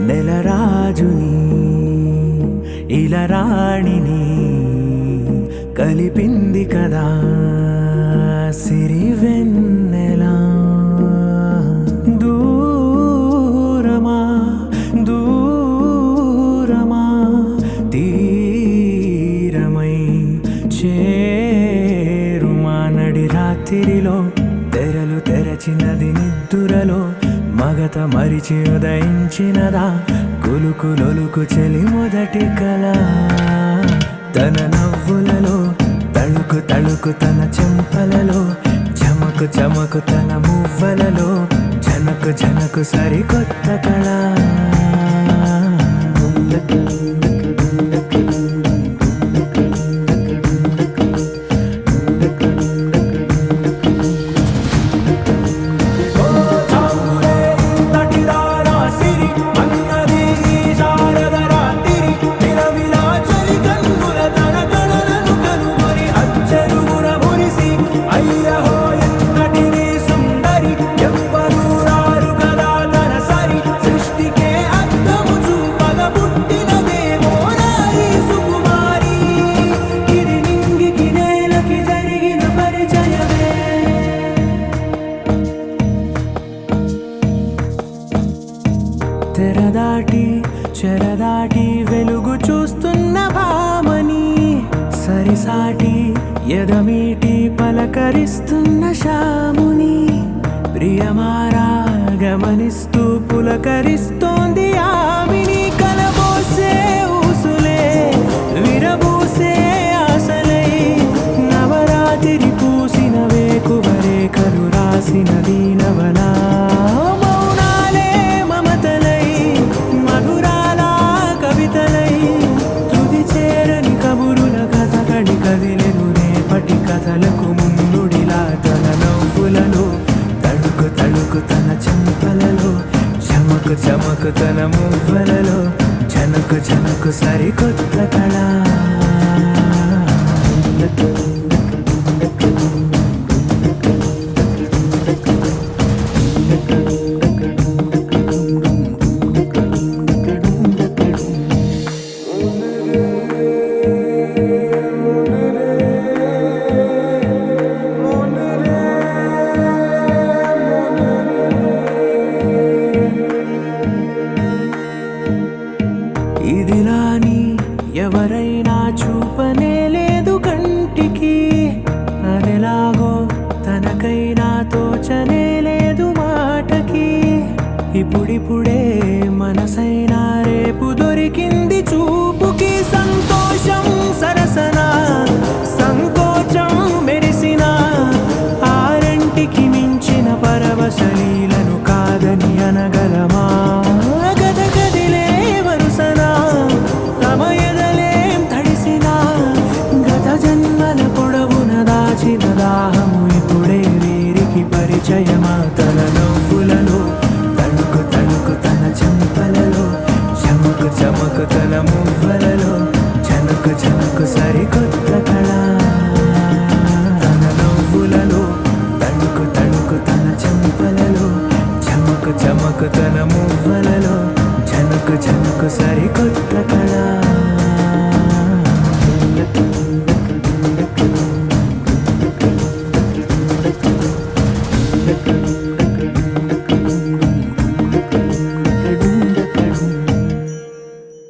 నెలరాజుని ఇలరాణిని కలిపింది కదా సిరివెన్నెలా. దూరమా దూరమా తీరమై చేరుమా నడి రాత్రిలో తెరలు తెరచినది నిద్దురలో మగత మరిచి ఉదయించినదా కులుకు లొలుకు చెలి మొదటి కళ. తన నవ్వులలో తళుకు తళుకు తన చెంపలలో చమకు చమకు తన మువ్వలలో జనకు జనకు సరికొత్త కళ. తెరదాటి చెరదాటి వెలుగు చూస్తున్న భామని సరిసాటి ఎదమీటి పలకరిస్తున్న శాముని ప్రియమారా గమనిస్తూ పులకరిస్తోంది ఆవిని. కలబోసే ఊసులే విరబూసే ఆశలై నవరాత్రి పూసిన వేకువరేఖలు రాసినది నవలా. కథలకు ముందుడిలా తన నవ్వులలో తడుకు తడుకు తన చెంపలలో చమకు చమకు తన మువ్వలలో జనకు జనకు సరికొత్త కళ. ఇదిలాని ఎవరైనా చూపనే లేదు కంటికి అదెలాగో తనకైనా తోచనే లేదు మాటకి. ఇప్పుడిప్పుడే మనసైనా రేపు దొరికింది చూ